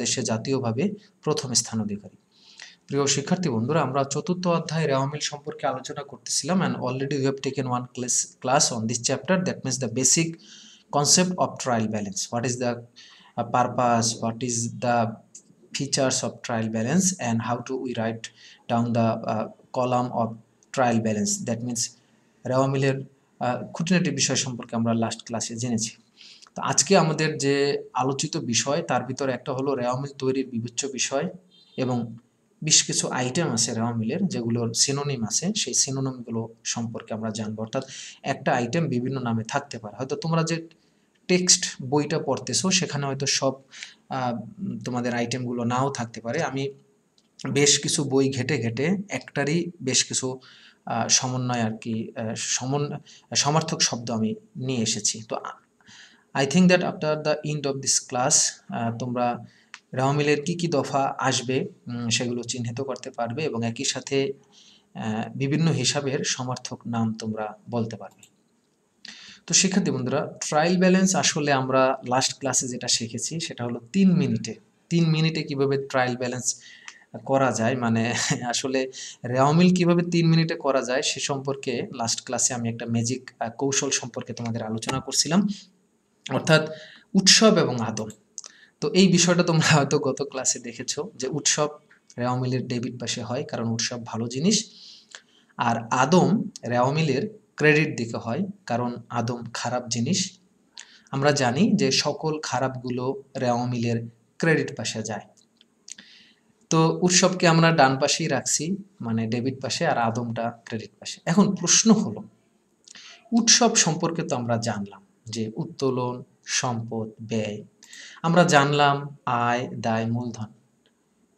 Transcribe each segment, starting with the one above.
দেশে জাতীয়ভাবে প্রথম স্থান অধিকারী। প্রিয় শিক্ষার্থী বন্ধুরা, আমরা চতুর্থ অধ্যায় রেওয়া মিল সম্পর্কে আলোচনা করতেছিলাম, and already we have taken one class on this chapter, that means the basic concept of trial balance. What is the purpose, what is the features of trial balance, and how to we write down the column of trial balance. That means রেওয়া মিলের খুঁটিনাটি বিষয় সম্পর্কে আমরা last ক্লাসে জেনেছি। তো আজকে আমাদের যে আলোচিত বিষয় তার ভিতরে একটা হলো রেওয়া মিল তৈরির বিবেচ্য বিষয়, এবং বেশ কিছু আইটেম আছে রেওয়া মিলের যেগুলোর সিনোনিম আছে, সেই সিনোনিমগুলো সম্পর্কে আমরা জানবো। অর্থাৎ একটা আইটেম বিভিন্ন নামে থাকতে পারে। হয়তো তোমরা যে টেক্সট বইটা পড়তেছো সেখানে হয়তো সব তোমাদের আইটেমগুলো নাও থাকতে পারে। আমি বেশ কিছু বই ঘেটে ঘেটে একটারই বেশ কিছু সমন্বয় আর কি সমার্থক শব্দ আমি নিয়ে এসেছি। তো I think that after the end of this class তোমরা রেওয়া মিলের কী দফা আসবে সেগুলো চিহ্নিত করতে পারবে, এবং একই সাথে বিভিন্ন হিসাবের সমার্থক নাম তোমরা বলতে পারবে। তো শিক্ষার্থী বন্ধুরা, ট্রায়াল ব্যালেন্স আসলে আমরা লাস্ট ক্লাসে যেটা শিখেছি সেটা হলো 3 মিনিটে কিভাবে ট্রায়াল ব্যালেন্স করা যায়, মানে আসলে রেওয়া মিল কীভাবে 3 মিনিটে করা যায় সে সম্পর্কে লাস্ট ক্লাসে আমি একটা ম্যাজিক কৌশল সম্পর্কে তোমাদের আলোচনা করছিলাম, অর্থাৎ উৎসব এবং আদম। তো এই বিষয়টা তোমরা হয়তো গত ক্লাসে দেখেছো যে উৎসব রেওয়া মিলের ডেবিট পাশে হয়, কারণ উৎসব ভালো জিনিস, আর আদম রেওয়া মিলের ক্রেডিট দিকে হয়, কারণ আদম খারাপ জিনিস। আমরা জানি যে সকল খারাপগুলো রেওয়া মিলের ক্রেডিট পাশে যায়। তো উৎসবকে আমরা ডান পাশেই রাখছি, মানে ডেবিট পাশে, আর আদমটা ক্রেডিট পাশে। এখন প্রশ্ন হলো, উৎসব সম্পর্কে তো আমরা জানলাম যে উত্তোলন, সম্পদ, ব্যয়, আমরা জানলাম আয়, দায়, মূলধন,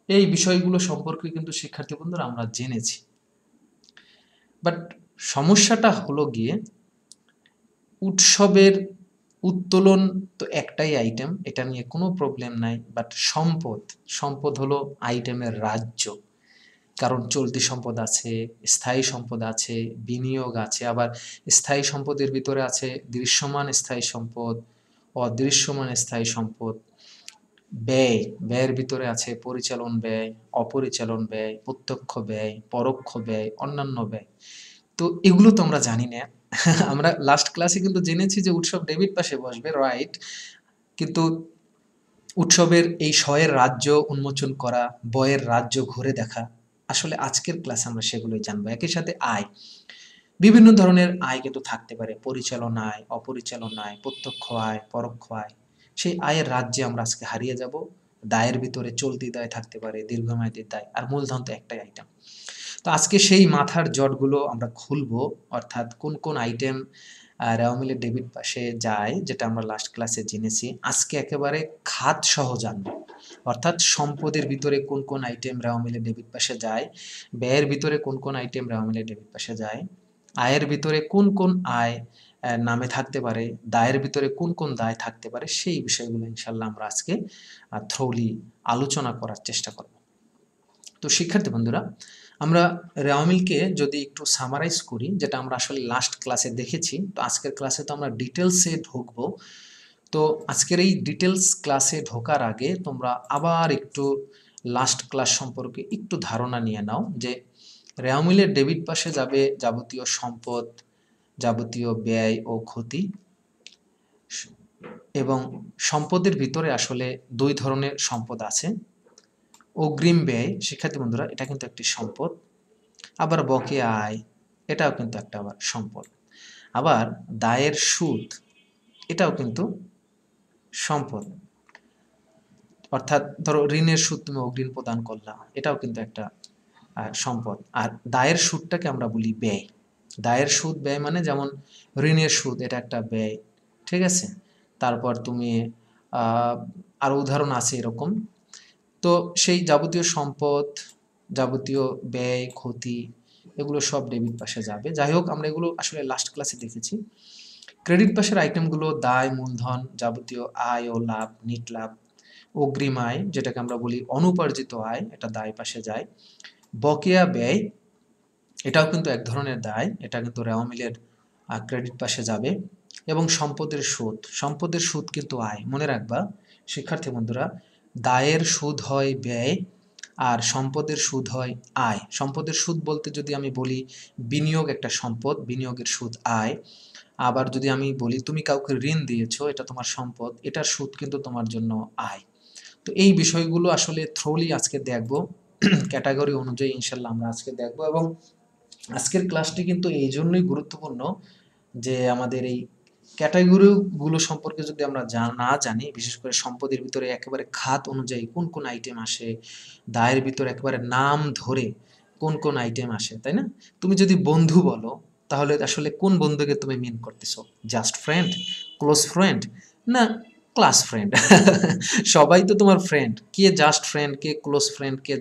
এই বিষয়গুলো সম্পর্কে কিন্তু শিক্ষার্থী বন্ধুরা আমরা জেনেছি। বাট সমস্যাটা হলো গিয়ে উৎসবের উত্তোলন তো একটাই আইটেম, এটা নিয়ে কোনো প্রবলেম নাই, বাট সম্পদ হলো আইটেমের রাজ্য, কারণ চলতি সম্পদ আছে, স্থায়ী সম্পদ আছে, বিনিয়োগ আছে, আবার স্থায়ী সম্পদের ভিতরে আছে দৃশ্যমান স্থায়ী সম্পদ, অদৃশ্যমান স্থায়ী সম্পদ, ব্যয়ের ভিতরে আছে পরিচালন ব্যয়, অপরিচালন ব্যয়, প্রত্যক্ষ ব্যয়, পরোক্ষ ব্যয়, অন্যান্য ব্যয়। তো এগুলো তো আমরা জানি না। আমরা লাস্ট ক্লাসে কিন্তু জেনেছি যে উৎসব ডেবিট পাশে বসবে, রাইট, কিন্তু উৎসবের এই শয়ের রাজ্য উন্মোচন করা, বয়ের রাজ্য ঘুরে দেখা, আসলে আজকের ক্লাসে আমরা সেগুলোই জানবো। একই সাথে আয়, বিভিন্ন ধরনের আয় কিন্তু থাকতে পারে, পরিচালন আয়, অপরিচালন আয়, প্রত্যক্ষ আয়, পরোক্ষ আয়। সেই আয়ের রাজ্যে আমরা আজকে হারিয়ে যাব। দায়ের ভিতরে চলতি দায় থাকতে পারে, দীর্ঘমেয়াদী দায়, আর মূলধন তো একটাই আইটেম। তো আজকে সেই মাথার জটগুলো আমরা খুলবো, অর্থাৎ কোন কোন আইটেম রেওয়া মিলের ডেবিট পাশে যায়, যেটা আমরা লাস্ট ক্লাসে জেনেছি। আজকে একেবারে খাত সহ জানবো, অর্থাৎ সম্পদের ভিতরে কোন কোন আইটেম রেওয়া মিলের ডেবিট পাশে যায়, ব্যয়ের ভিতরে কোন কোন আইটেম রেওয়া মিলের ডেবিট পাশে যায়, আয়ের ভিতরে কোন কোন আয় নামে থাকতে পারে, দায়ের ভিতরে কোন কোন দায় থাকতে পারে, সেই বিষয়গুলো ইনশাল্লাহ আমরা আজকে থ্রোলি আলোচনা করার চেষ্টা করব। তো শিক্ষার্থী বন্ধুরা, আমরা রেওয়া মিলকে যদি একটু সামারাইজ করি, যেটা আমরা আসলে লাস্ট ক্লাসে দেখেছি, তো আজকের ক্লাসে তো আমরা ডিটেলসে ঢুকবো। তো আজকের এই ডিটেলস ক্লাসে ঢোকার আগে তোমরা আবার একটু লাস্ট ক্লাস সম্পর্কে একটু ধারণা নিয়ে নাও, যে রেওয়া মিলের ডেবিট পাশে যাবে যাবতীয় সম্পদ, যাবতীয় ব্যয় ও ক্ষতি, এবং সম্পদের ভিতরে আসলে দুই ধরনের সম্পদ আছে। অগ্রিম ব্যয়, শিক্ষার্থী বন্ধুরা, এটা কিন্তু একটি সম্পদ। আবার বকেয়া আয়, এটাও কিন্তু একটা আবার সম্পদ। আবার দায়ের সুদ, এটাও কিন্তু সম্পদ, অর্থাৎ ধরো ঋণের সুদ তুমি অগ্রিম প্রদান করলা, এটাও কিন্তু একটা সম্পদ। আর দায়ের সুদটাকে আমরা বলি ব্যয়। দায়ের সুদ ব্যয় মানে যেমন ঋণের সুদ, এটা একটা ব্যয়, ঠিক আছে। তারপর তুমি আরো উদাহরণ আছে এরকম। তো সেই যাবতীয় সম্পদ, যাবতীয় ব্যয়, ক্ষতি, এগুলো সব ডেবিট পাশে যাবে। যাই হোক, আমরা এগুলো আসলে লাস্ট ক্লাসে দেখেছি। ক্রেডিট পাশের আইটেমগুলো দায়, মূলধন, যাবতীয় আয় ও লাভ, নিট লাভ, অগ্রিম আয়, যেটাকে আমরা বলি অনুপার্জিত আয়, এটা দায় পাশে যায়। বকেয়া ব্যয়, এটাও কিন্তু এক ধরনের দায়, এটা কিন্তু রেওয়া মিলের ক্রেডিট পাশে যাবে। এবং সম্পদের সুদ কিন্তু আয়। মনে রাখবা শিক্ষার্থী বন্ধুরা, দায়ের সুদ হয় ব্যয়, আর সম্পদের সুদ হয় আয়। সম্পদের সুদ বলতে যদি আমি বলি বিনিয়োগ একটা সম্পদ, বিনিয়োগের সুদ আয়। আবার যদি আমি বলি তুমি কাউকে ঋণ দিয়েছো, এটা তোমার সম্পদ, এটার সুদ কিন্তু তোমার জন্য আয়। তো এই বিষয়গুলো আসলে থ্রোলি আজকে দেখব, ক্যাটাগরি অনুযায়ী ইনশাল্লাহ আমরা আজকে দেখব। এবং আজকের ক্লাসটি কিন্তু এই জন্যই গুরুত্বপূর্ণ যে আমাদের এই ক্যাটাগরিগুলো সম্পর্কে যদি আমরা না জানি, বিশেষ করে সম্পদের ভিতরে একেবারে খাত অনুযায়ী কোন কোন আইটেম আসে, দায়ের ভিতরে একেবারে নাম ধরে কোন কোন আইটেম আসে, তাই না? তুমি যদি বন্ধু বলো, তাহলে আসলে কোন বন্ধুকে তুমি মিন করতেছো? জাস্ট ফ্রেন্ড, ক্লোজ ফ্রেন্ড, না ক্লাস ফ্রেন্ড? সবাই তো তোমার ফ্রেন্ড। কে জাস্ট ফ্রেন্ড, কে ক্লোজ ফ্রেন্ড, কে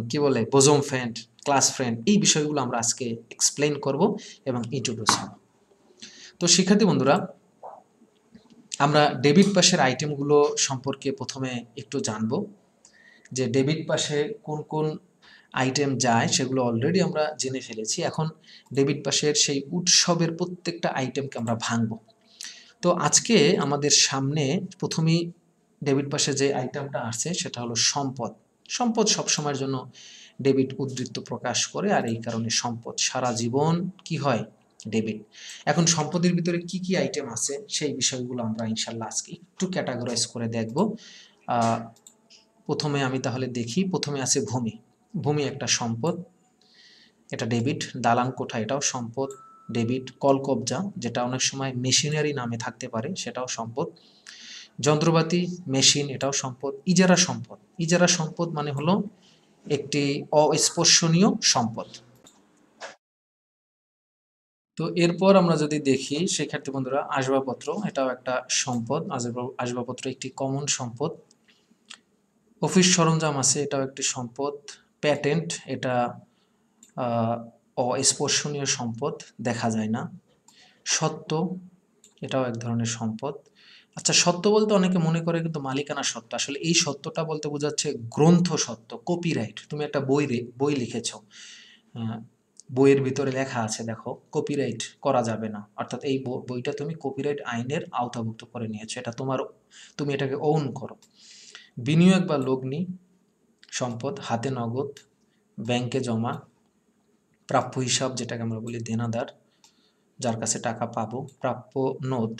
কি বলে বোজম ফ্রেন্ড, ক্লাস ফ্রেন্ড, এই বিষয়গুলো আমরা আজকে এক্সপ্লেইন করব এবং ইন্ট্রোডিউস হব। তো শিক্ষার্থী বন্ধুরা, আমরা ডেবিট পাশের আইটেমগুলো সম্পর্কে প্রথমে একটু জানব, যে ডেবিট পাশে কোন কোন আইটেম যায় সেগুলো অলরেডি আমরা জেনে ফেলেছি। এখন ডেবিট পাশের সেই উৎসবের প্রত্যেকটা আইটেমকে আমরা ভাঙব। তো আজকে আমাদের সামনে প্রথমেই ডেবিট পাশে যে আইটেমটা আসছে সেটা হলো সম্পদ। সম্পদ সবসময়ের জন্য ডেবিট উদ্ধৃত প্রকাশ করে, আর এই কারণে সম্পদ সারা জীবন কি হয়? ডেবিট। এখন সম্পদের ভিতরে কি কি আইটেম আছে সেই বিষয়গুলো আমরা ইনশাল্লাহ আজকে একটু ক্যাটাগরাইজ করে দেখব। প্রথমে আমি তাহলে দেখি, প্রথমে আছে ভূমি। ভূমি একটা সম্পদ, এটা ডেবিট। দালান কোঠা, এটাও সম্পদ, ডেবিট। কলকবজা, যেটা অনেক সময় মেশিনারি নামে থাকতে পারে, সেটাও সম্পদ। যন্ত্রপাতি, মেশিন, এটাও সম্পদ। ইজারা সম্পদ, ইজারা সম্পদ মানে হলো একটি অস্পর্শনীয় সম্পদ। তো এরপর আমরা যদি দেখি শিক্ষার্থী বন্ধুরা, আসবাবপত্র, এটাও একটা সম্পদ। আসবাবপত্র একটি কমন সম্পদ। অফিস সরঞ্জাম আছে, এটাও একটি সম্পদ। প্যাটেন্ট, এটা অস্পর্শনীয় সম্পদ, দেখা যায় না। সত্ত্ব, এটাও এক ধরনের সম্পদ। আচ্ছা, সত্ত্ব বলতে অনেকে মনে করে কিন্তু মালিকানা সত্ত্ব, আসলে এই সত্ত্বটা বলতে বোঝাচ্ছে গ্রন্থ সত্ত্ব, কপিরাইট। তুমি একটা বই লিখেছ, বইয়ের ভিতরে লেখা আছে দেখো কপিরাইট করা যাবে না, অর্থাৎ এই বইটা তুমি কপিরাইট আইনের আওতাভুক্ত করে নিয়েছো, এটা তোমার, তুমি এটাকে ওন করো। বিনিয়োগ বা লগ্নি সম্পদ, হাতে নগদ, ব্যাংকে জমা, প্রাপ্য হিসাব যেটাকে আমরা বলি দেনাদার, যার কাছে টাকা পাবো, প্রাপ্য নদ।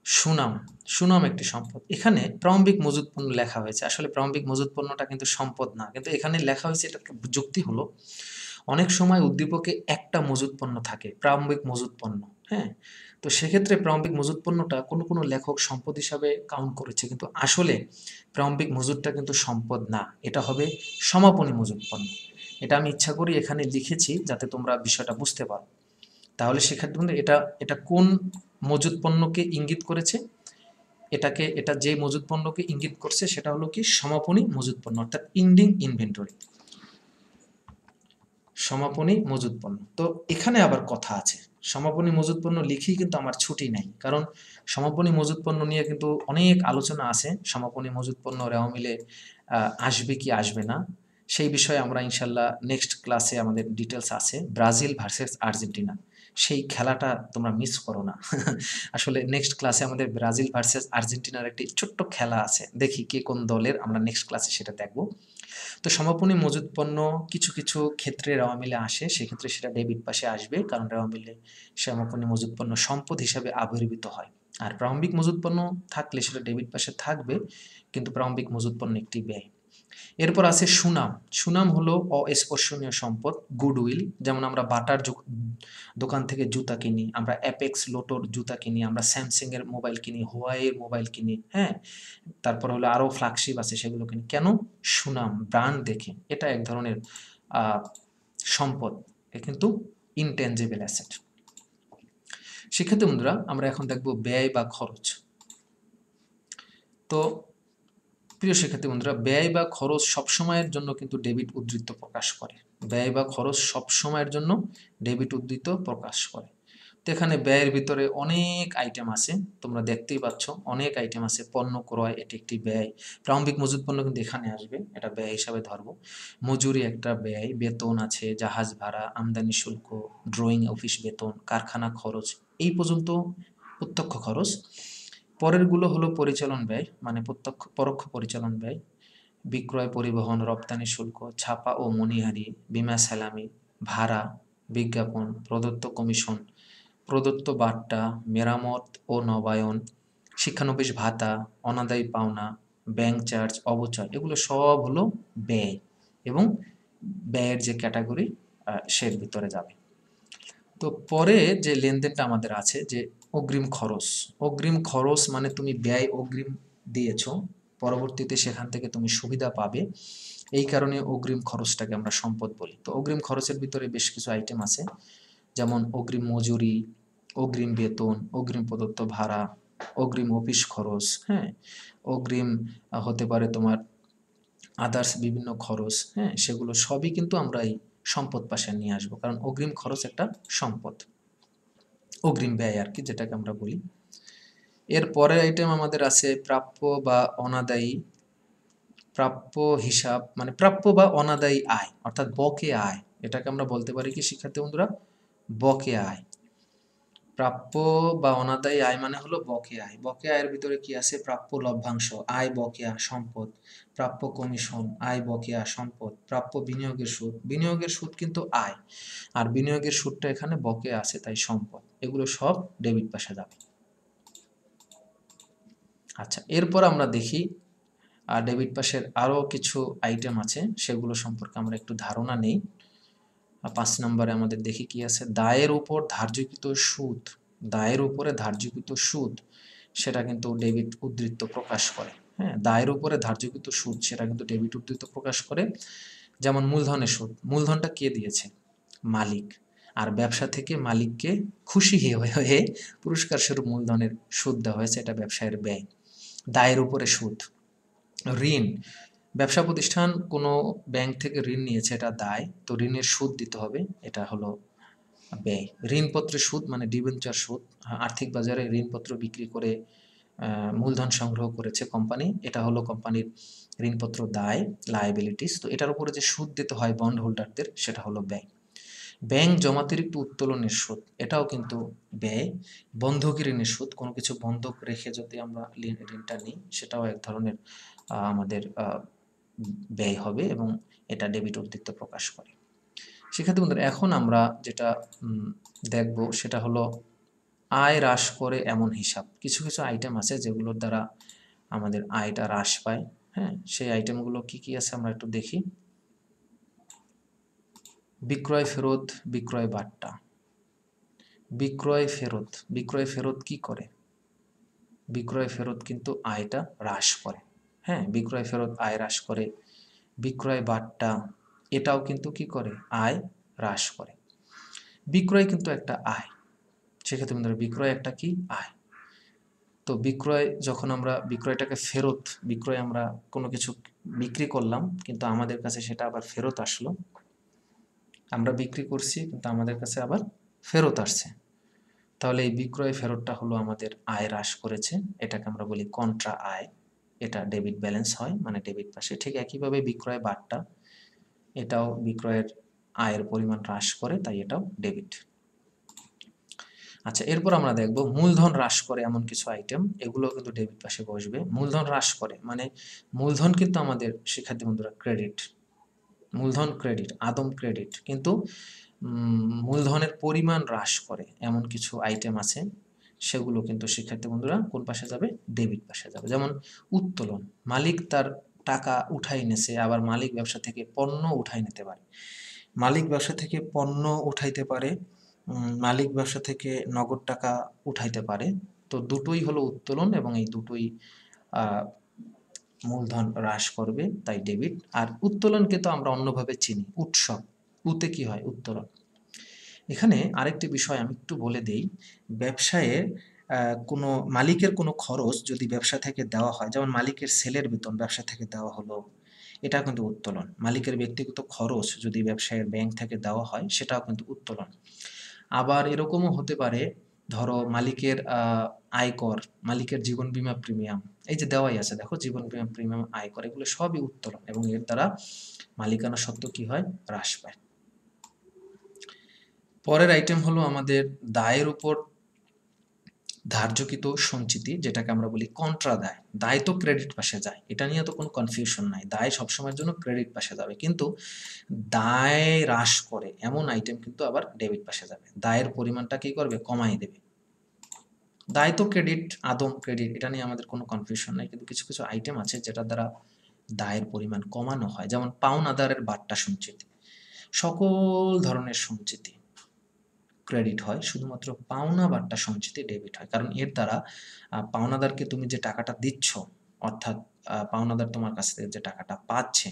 সুনাম, সুনাম একটি সম্পদ। এখানে প্রারম্ভিক মজুত পণ্য লেখা হয়েছে, আসলে প্রারম্ভিক মজুত পণ্যটা কিন্তু সম্পদ না, কিন্তু এখানে লেখা হয়েছে, এটা যুক্তি হলো অনেক সময় উদ্দীপকে একটা মজুত পণ্য থাকে, প্রারম্ভিক মজুত পণ্য। হ্যাঁ, তো সেক্ষেত্রে প্রারম্ভিক মজুত পণ্যটা কোনো কোনো লেখক সম্পদ হিসাবে কাউন্ট করেছে, কিন্তু আসলে প্রারম্ভিক মজুতটা কিন্তু সম্পদ না, এটা হবে সমাপনী মজুত পণ্য। এটা আমি ইচ্ছা করি এখানে লিখেছি যাতে তোমরা বিষয়টা বুঝতে পারো। তাহলে শিক্ষার্থী বন্ধু, এটা এটা কোন মজুত পণ্যকে ইঙ্গিত করেছে? এটা যে মজুত পণ্যকে ইঙ্গিত করছে সেটা হলো কি সমাপনী মজুত পণ্য, অর্থাৎ ইন্ডিং ইনভেন্টরি, সমাপনী মজুত পণ্য। তো এখানে আবার কথা আছে, সমাপনী মজুত পণ্য লিখি কিন্তু আমার ছুটি নাই, কারণ সমাপনী মজুত পণ্য নিয়ে কিন্তু অনেক আলোচনা আছে। সমাপনী মজুত পণ্য রেওয়া মিলে আসবে কি আসবে না, সেই বিষয়ে আমরা ইনশাল্লাহ নেক্সট ক্লাসে আমাদের ডিটেলস আছে। ব্রাজিল ভার্সেস আর্জেন্টিনা, সেই খেলাটা তোমরা মিস করো না। আসলে নেক্সট ক্লাসে আমাদের ব্রাজিল ভার্সেস আর্জেন্টিনার একটি ছোট্ট খেলা আছে, দেখি কে কোন দলের, আমরা নেক্সট ক্লাসে সেটা দেখব। তো সমাপনী মজুত পণ্য কিছু কিছু ক্ষেত্রে রেওয়া মিলে আসে, সেক্ষেত্রে সেটা ডেবিট পাশে আসবে, কারণ রেওয়া মিলে সমাপনী মজুত পণ্য সম্পদ হিসাবে আবির্ভূত হয়। আর প্রারম্ভিক মজুত পণ্য থাকলে সেটা ডেবিট পাশে থাকবে, কিন্তু প্রারম্ভিক মজুত পণ্য একটি ব্যয়। এরপর আছে সুনাম। সুনাম হলো অস্পর্শনীয় সম্পদ, গুডউইল। যেমন আমরা বাটার দোকান থেকে জুতা কিনি, আমরা অ্যাপেক্স লোটোর জুতা কিনি, আমরা স্যামসাং এর মোবাইল কিনি, হুয়াওয়ের মোবাইল কিনি। হ্যাঁ, তারপর হলো আরও ফ্ল্যাগশিপ আছে, সেগুলো কিনি কেন? সুনাম, ব্র্যান্ড দেখে। এটা এক ধরনের সম্পদ, এ কিন্তু ইনটেনজিবল অ্যাসেট। শিক্ষার্থী বন্ধুরা, আমরা এখন দেখব ব্যয় বা খরচ। তো প্রিয় শিক্ষার্থী বন্ধুরা, ব্যয় বা খরচ সবসময়ের জন্য কিন্তু ডেবিট উদ্ধৃত প্রকাশ করে। ব্যয় বা খরচ সবসময়ের জন্য ডেবিট উদ্ধৃত প্রকাশ করে। তো এখানে ব্যয়ের ভিতরে অনেক আইটেম আছে, তোমরা দেখতেই পাচ্ছ অনেক আইটেম আছে। পণ্য ক্রয়, এটি একটি ব্যয়। প্রারম্ভিক মজুত পণ্য কিন্তু এখানে আসবে, এটা ব্যয় হিসাবে ধরবো। মজুরি একটা ব্যয়, বেতন আছে, জাহাজ ভাড়া, আমদানি শুল্ক, ড্রয়িং অফিস বেতন, কারখানা খরচ, এই পর্যন্ত প্রত্যক্ষ খরচ। পরেরগুলো হলো পরিচালন ব্যয়, মানে পরোক্ষ পরিচালন ব্যয়, বিক্রয়, পরিবহন, রপ্তানি শুল্ক, ছাপা ও মণিহারি, বীমা, সালামি, ভাড়া, বিজ্ঞাপন, প্রদত্ত কমিশন, প্রদত্ত বার্তা, মেরামত ও নবায়ন, শিক্ষানবিশ ভাতা, অনাদায়ী পাওনা, ব্যাংক চার্জ, অবচয়, এগুলো সব হলো ব্যয় এবং ব্যয়ের যে ক্যাটাগরি সের ভিতরে যাবে। তো পরে যে লেনদেনটা আমাদের আছে যে অগ্রিম খরচ। অগ্রিম খরচ মানে তুমি ব্যয় অগ্রিম দিয়েছো, পরবর্তীতে সেখান থেকে তুমি সুবিধা পাবে, এই কারণে অগ্রিম খরচটাকে আমরা সম্পদ বলি। তো অগ্রিম খরচের ভিতরে বেশ কিছু আইটেম আছে, যেমন অগ্রিম মজুরি, অগ্রিম বেতন, অগ্রিম প্রদত্ত ভাড়া, অগ্রিম অফিস খরচ, হ্যাঁ, অগ্রিম হতে পারে তোমার আদার্স বিভিন্ন খরচ, হ্যাঁ, সেগুলো সবই কিন্তু আমরা এই সম্পদ পাশে নিয়ে আসবো, কারণ অগ্রিম খরচ একটা সম্পদ, অগ্রিম ব্যয় আর কি, যেটাকে আমরা বলি। এর পরের আইটেম আমাদের আছে প্রাপ্য বা অনাদায়ী। প্রাপ্য হিসাব মানে প্রাপ্য বা অনাদায়ী আয়, অর্থাৎ বকেয়া আয়, এটাকে আমরা বলতে পারি কি শিক্ষার্থী বন্ধুরা, বকেয়া আয়। প্রাপ্য বা অনাদায়ী আয় মানে হলো বকেয়া আয়। বকেয়া আয়ের ভিতরে কি আছে? প্রাপ্য লভ্যাংশ, আয় বকেয়া সম্পদ, প্রাপ্য কমিশন, আয় বকেয়া সম্পদ, প্রাপ্য বিনিয়োগের সুদ, বিনিয়োগের সুদ কিন্তু আয়, আর বিনিয়োগের সুদটা এখানে বকেয়া আছে তাই সম্পদ, এগুলো সব ডেবিট পাশে যাবে। আচ্ছা, এরপর আমরা দেখি ডেবিট পাশের আরও কিছু আইটেম আছে, সেগুলো সম্পর্কে আমরা একটু ধারণা নেই। 5 নম্বরে আমাদের দেখি কি আছে, দায়ের উপর ধার্যকৃত সুদ। দায়ের উপরে ধার্যকৃত সুদ সেটা কিন্তু ডেবিট উদ্ধৃত প্রকাশ করে। হ্যাঁ, দায়ের উপরে ধার্যকৃত সুদ সেটা কিন্তু ডেবিট উদ্ধৃত প্রকাশ করে। যেমন মূলধনের সুদ, মূলধনটা কে দিয়েছে? মালিক। আর ব্যবসা থেকে মালিককে খুশি হয়ে পুরস্কার স্বরূপ মূলধনের সুদ দেওয়া হয়েছে, এটা ব্যবসায়ের ব্যয়। দায়ের উপরে সুদ। ঋণ, ব্যবসা প্রতিষ্ঠান কোনো ব্যাংক থেকে ঋণ নিয়েছে, এটা দায়, তো ঋণের সুদ দিতে হবে, এটা হলো ব্যয়। ঋণপত্রের সুদ মানে ডিবেঞ্চার সুদ, আর্থিক বাজারে ঋণপত্র বিক্রি করে মূলধন সংগ্রহ করেছে কোম্পানি, এটা হলো কোম্পানির ঋণপত্র দায়, লায়াবিলিটিস, তো এটার উপরে যে সুদ দিতে হয় বন্ড হোল্ডারদের সেটা হলো ব্যয়। ব্যাংক জমাতিরিক্ত উত্তোলনের সুদ, এটাও কিন্তু ব্যয়। বন্ধকি ঋণের সুদ, কোনো কিছু বন্ধক রেখে যদি আমরা ঋণটা নিই সেটাও এক ধরনের আমাদের ব্যয় হবে এবং এটা ডেবিট উদ্ধৃত প্রকাশ করে। শিক্ষার্থী বন্ধুরা, এখন আমরা যেটা দেখব সেটা হলো আয় হ্রাস করে এমন হিসাব। কিছু কিছু আইটেম আছে যেগুলোর দ্বারা আমাদের আয়টা হ্রাস পায়। হ্যাঁ, সেই আইটেমগুলো কি কি আছে আমরা একটু দেখি। বিক্রয় ফেরত, বিক্রয় বাট্টা। বিক্রয় ফেরত, বিক্রয় ফেরত কি করে? বিক্রয় ফেরত কিন্তু আয়টা হ্রাস করে। হ্যাঁ, বিক্রয় ফেরত আয় হ্রাস করে। বিক্রয় বাট্টা এটাও কিন্তু কি করে? আয় হ্রাস করে। বিক্রয় কিন্তু একটা আয়, সেক্ষেত্রে বন্ধুরা বিক্রয় একটা কি? আয়। তো বিক্রয় যখন আমরা বিক্রয়টাকে ফেরত, বিক্রয় আমরা কোনো কিছু বিক্রি করলাম কিন্তু আমাদের কাছে সেটা আবার ফেরত আসলো, আমরা বিক্রি করছি কিন্তু আমাদের কাছে আবার ফেরত আসছে, তাহলে এই বিক্রয় ফেরতটা হলো আমাদের আয় হ্রাস করেছে, এটাকে আমরা বলি কন্ট্রা আয়, এটা ডেবিট ব্যালেন্স হয়, মানে ডেবিট পাশে। ঠিক একইভাবে বিক্রয় বাট্টা, এটাও বিক্রয়ের আয়ের পরিমাণ হ্রাস করে, তাই এটাও ডেবিট। আচ্ছা, এরপর আমরা দেখব মূলধন হ্রাস করে এমন কিছু আইটেম, এগুলো কিন্তু ডেবিট পাশে বসবে। মূলধন হ্রাস করে মানে মূলধন কিন্তু আমাদের শিক্ষার্থী বন্ধুরা ক্রেডিট, মূলধন ক্রেডিট, আদম ক্রেডিট, কিন্তু মূলধনের পরিমাণ হ্রাস করে এমন কিছু আইটেম আছে, সেগুলো কিন্তু শিক্ষার্থী বন্ধুরা কোন পাশে যাবে? ডেবিট পাশে যাবে। যেমন উত্তোলন, মালিক তার টাকা উঠাই নিছে, আবার মালিক ব্যবসা থেকে পণ্য উঠাই নিতে পারে। মালিক ব্যবসা থেকে পণ্য উঠাইতে পারে, মালিক ব্যবসা থেকে নগদ টাকা উঠাইতে পারে, তো দুটোই হলো উত্তোলন এবং এই দুটোই মূলধন হ্রাস করবে, তাই ডেবিট। আর উত্তোলনকে তো আমরা অন্যভাবে চিনি, উৎসব, উতে কি হয়? উত্তোলন। এখানে আরেকটি বিষয় আমি একটু বলে দেই, ব্যবসায়ে কোনো মালিকের কোনো খরচ যদি ব্যবসা থেকে দেওয়া হয়, যেমন মালিকের সেলের বেতন ব্যবসা থেকে দেওয়া হলো, এটা কিন্তু উত্তোলন। মালিকের ব্যক্তিগত খরচ যদি ব্যবসায়ের ব্যাংক থেকে দেওয়া হয়, সেটাও কিন্তু উত্তোলন। আবার এরকমও হতে পারে, ধরো মালিকের আয়কর, মালিকের জীবন বীমা প্রিমিয়াম, এই যে দেওয়াই আছে দেখো, জীবন বীমা প্রিমিয়াম, আয়কর, এগুলো সবই উত্তোলন এবং এর দ্বারা মালিকানা সত্ত্ব কি হয়? হ্রাস পায়। পরের আইটেম হলো আমাদের দায়ের উপর ধার্যকৃত সঞ্চিতি, যেটাকে আমরা বলি কন্ট্রা দায়। দায় তো ক্রেডিট পাশে যায়, এটা নিয়ে তো কোনো কনফিউশন নাই, দায় সবসময়ের জন্য ক্রেডিট পাশে যাবে, কিন্তু দায় হ্রাস করে এমন আইটেম কিন্তু আবার ডেবিট পাশে যাবে। দায়ের পরিমাণটা কি করবে, কমাই দেবে। দায় তো ক্রেডিট, আদম ক্রেডিট, এটা নিয়ে আমাদের কোনো কনফিউশন নাই, কিন্তু কিছু কিছু আইটেম আছে যেটা দ্বারা দায়ের পরিমাণ কমানো হয়, যেমন পাওনাদারের বাট্টা সঞ্চিতি। সকল ধরনের সঞ্চিতি ক্রেডিট হয়, শুধুমাত্র পাওনা বাট্টা সঞ্চিতি ডেবিট হয়, কারণ এর দ্বারা পাওনাদারকে তুমি যে টাকাটা দিচ্ছ, অর্থাৎ পাওনাদার তোমার কাছ থেকে যে টাকাটা পাচ্ছে,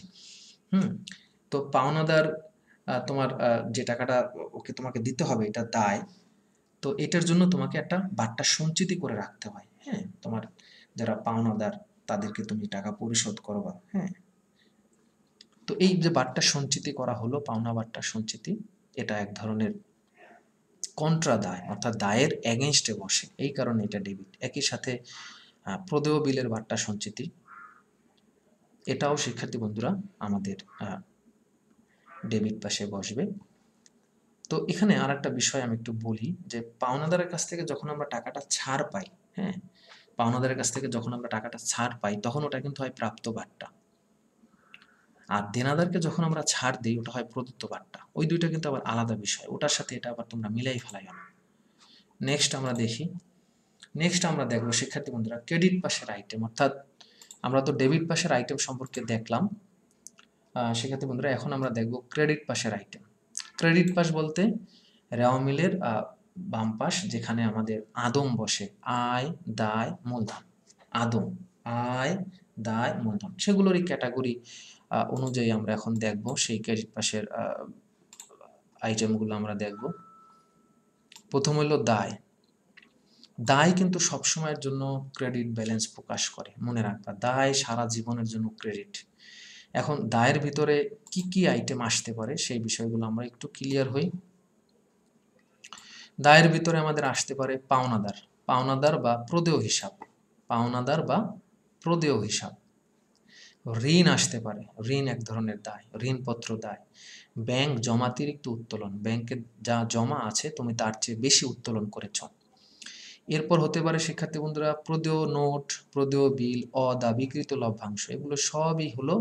তো পাওনাদার তোমার যে টাকাটা ওকে তোমাকে দিতে হবে, এটা দায়, তো এটার জন্য তোমাকে একটা বাট্টা সঞ্চিতি করে রাখতে হয়। হ্যাঁ, তোমার যারা পাওনাদার তাদেরকে তুমি টাকা পরিশোধ করবা। হ্যাঁ, তো এই যে বাট্টা সঞ্চিতি করা হলো, পাওনা বাট্টা সঞ্চিতি, এটা এক ধরনের কন্ট্রা দায়, অর্থাৎ দায়ের এগেনস্টে বসে, এই কারণে এটা ডেবিট। একই সাথে প্রদেয় বিলের বাট্টা সঞ্চিতি, এটাও শিক্ষার্থী বন্ধুরা আমাদের ডেবিট পাশে বসবে। তো এখানে আর একটা বিষয় আমি একটু বলি, যে পাওনাদারের কাছ থেকে যখন আমরা টাকাটা ছাড় পাই, হ্যাঁ, পাওনাদারের কাছ থেকে যখন আমরা টাকাটা ছাড় পাই, তখন ওটা কিন্তু হয় প্রাপ্ত বাট্টা, আর দেনাদারকে যখন আমরা ছাড় দিই, ওটা হয় প্রদত্ত বাট্টা। ওই দুইটা কিন্তু আবার আলাদা বিষয়, ওটার সাথে এটা আবার তোমরা মিলাই ফেলাইও না। নেক্সট আমরা দেখবো শিক্ষার্থী বন্ধুরা ক্রেডিট পাশের আইটেম, অর্থাৎ আমরা তো ডেবিট পাশের আইটেম সম্পর্কে দেখলাম, শিক্ষার্থী বন্ধুরা এখন আমরা দেখব ক্রেডিট পাশের আইটেম। ক্রেডিট পাশ বলতে রেওয়া মিলের বাম পাশ, যেখানে আমাদের আদম বসে, আয়, দায়, মূলধন। আদম, আয়, দায়, মূলধন, সেগুলোরই ক্যাটাগরি অনুযায়ী আমরা এখন দেখব সেই ক্রেডিট পাশের আইটেমগুলো আমরা দেখব। প্রথম হলো দায়। দায় কিন্তু সবসময়ের জন্য ক্রেডিট ব্যালেন্স প্রকাশ করে, মনে রাখবা, দায় সারা জীবনের জন্য ক্রেডিট। এখন দায়ের ভিতরে কি কি আইটেম আসতে পারে সেই বিষয়গুলো আমরা একটু ক্লিয়ার হই। দায়ের ভিতরে আমাদের আসতে পারে পাওনাদার, পাওনাদার বা প্রদেয় হিসাব, পাওনাদার বা প্রদেয় হিসাব। ঋণ আসতে পারে, ঋণ এক ধরনের দায়, ঋণপত্র দায়। ব্যাংক জমাতিরিক্ত উত্তোলন, ব্যাংকে যা জমা আছে তুমি তার চেয়ে বেশি উত্তোলন করেছ। এরপর হতে পারে শিক্ষার্থী বন্ধুরা প্রদেয় নোট, প্রদেয় বিল, অদাবিকৃত লভ্যাংশ, এগুলো সবই হলো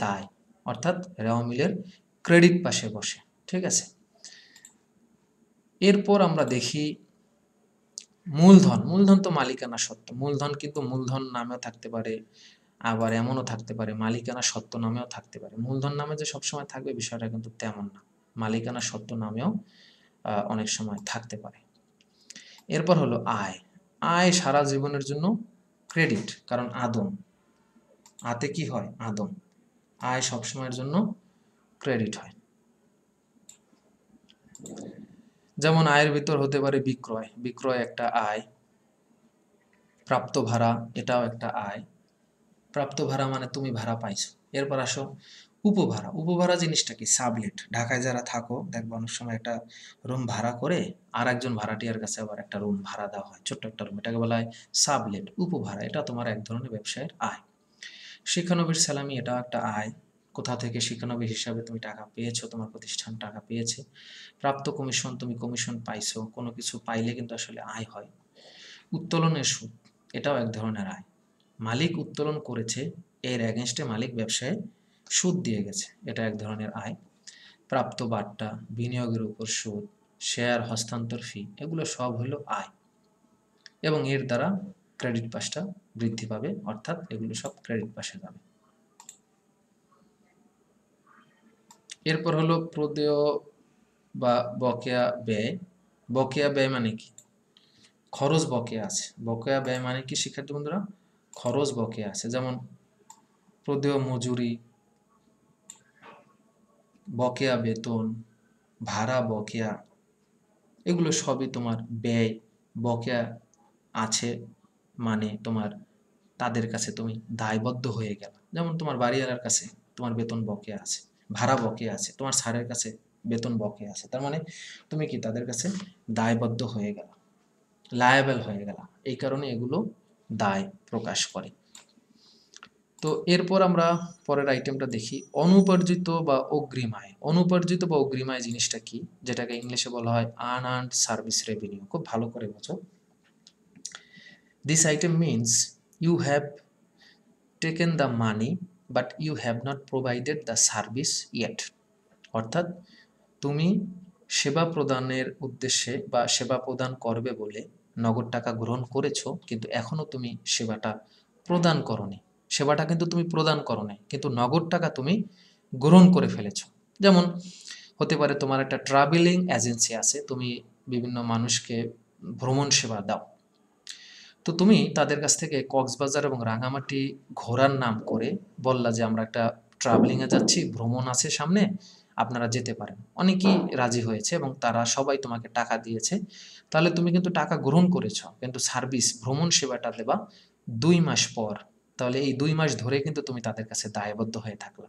দায়, অর্থাৎ রেওয়া মিলের ক্রেডিট পাশে বসে। ঠিক আছে, এরপর আমরা দেখি মূলধন। মূলধন তো মালিকানা সত্ত্ব, মূলধন কিন্তু মূলধন নামেও থাকতে পারে, আবার এমনও থাকতে পারে মালিকানা সত্ত্ব নামেও থাকতে পারে। মূলধন নামে যে সবসময় থাকবে বিষয়টা কিন্তু তেমন না, মালিকানা সত্ত্ব নামেও অনেক সময় থাকতে পারে। এরপর হলো আয়। আয় সারা জীবনের জন্য ক্রেডিট, কারণ আদম, আতে কি হয়, আদম, আয় সবসময়ের জন্য ক্রেডিট হয়। যেমন আয়ের ভিতর হতে পারে বিক্রয়, বিক্রয় একটা আয়। প্রাপ্ত ভাড়া, এটাও একটা আয়। প্রাপ্ত ভাড়া মানে তুমি ভাড়া পাইছো। এরপর আসো উপভাড়া। উপভাড়া জিনিসটা কি, সাবলেট। ঢাকায় যারা থাকো দেখবো অনেক সময় একটা রুম ভাড়া করে আর একজন ভাড়াটিয়ার কাছে আবার একটা রুম ভাড়া দেওয়া হয়, ছোট্ট একটা রুম, এটাকে বলা হয় সাবলেট, উপভাড়া। এটা তোমার এক ধরনের ব্যবসায়ের আয়। শিক্ষানবিশ স্যালামি, এটাও একটা আয়। কোথা থেকে শিক্ষানবী হিসাবে তুমি টাকা পেয়েছো, তোমার প্রতিষ্ঠান টাকা পেয়েছে। প্রাপ্ত কমিশন, তুমি কমিশন পাইছো, কোনো কিছু পাইলে কিন্তু আসলে আয় হয়। উত্তোলনের সুদ, এটাও এক ধরনের আয়। মালিক উত্তোলন করেছে, এর এগেনস্টে মালিক ব্যবসায় সুদ দিয়ে গেছে, এটা এক ধরনের আয়। প্রাপ্ত বাট্টা, বিনিয়োগের উপর সুদ, শেয়ার হস্তান্তর ফি, এগুলো সব হলো আয়, এবং এর দ্বারা ক্রেডিট পাশটা বৃদ্ধি পাবে, অর্থাৎ এগুলো সব ক্রেডিট পাশে যাবে। এরপর হলো প্রদেয় বা বকেয়া ব্যয়। বকেয়া ব্যয় মানে কি, খরচ বকেয়া আছে। বকেয়া ব্যয় মানে কি শিক্ষার্থী বন্ধুরা, খরচ বকেয়া আছে। যেমন প্রদেয় মজুরি, বকেয়া বেতন, ভাড়া বকেয়া, এগুলো সবই তোমার ব্যয়। বকেয়া আছে মানে তোমার তাদের কাছে তুমি দায়বদ্ধ হয়ে গেল। যেমন তোমার বাড়িওয়ালার কাছে তোমার বেতন বকেয়া আছে, ভাড়া বকেয়া আছে, তোমার স্যারের কাছে বেতন বকেয়া আছে, তার মানে তুমি কি তাদের কাছে দায়বদ্ধ হয়ে গেল, লায়াবেল হয়ে গেল। এই কারণে এগুলো দায় প্রকাশ করে। তো এরপর আমরা পরের আইটেমটা দেখি অনুপার্জিত বা অগ্রিম আয়। অনুপার্জিত বা অগ্রিম আয় জিনিসটা কি, যেটাকে ইংলিশে বলা হয় আনআর্নড সার্ভিস রেভিনিউ। খুব ভালো করে বোঝো। This item means you have taken the money but you have not provided the service yet. অর্থাৎ তুমি সেবা প্রদানের উদ্দেশ্যে বা সেবা প্রদান করবে বলে নগদ টাকা গ্রহণ করেছো, কিন্তু এখনও তুমি সেবাটা প্রদান করনি। সেবাটা কিন্তু তুমি প্রদান করো নাই, কিন্তু নগদ টাকা তুমি গ্রহণ করে ফেলেছো। যেমন হতে পারে তোমার একটা ট্রাভেলিং এজেন্সি আছে, তুমি বিভিন্ন মানুষকে ভ্রমণ সেবা দাও, তো তুমি তাদের কাছ থেকে কক্সবাজার এবং রাঙামাটি ঘোরার নাম করে বললা যে আমরা একটা ট্রাভেলিংয়ে যাচ্ছি, ভ্রমণ আছে সামনে, আপনারা যেতে পারেন। অনেকেই রাজি হয়েছে এবং তারা সবাই তোমাকে টাকা দিয়েছে। তাহলে তুমি কিন্তু টাকা গ্রহণ করেছ, কিন্তু সার্ভিস ভ্রমণ সেবাটা দেবা 2 মাস পর। তাহলে এই 2 মাস ধরে কিন্তু তুমি তাদের কাছে দায়বদ্ধ হয়ে থাকলা।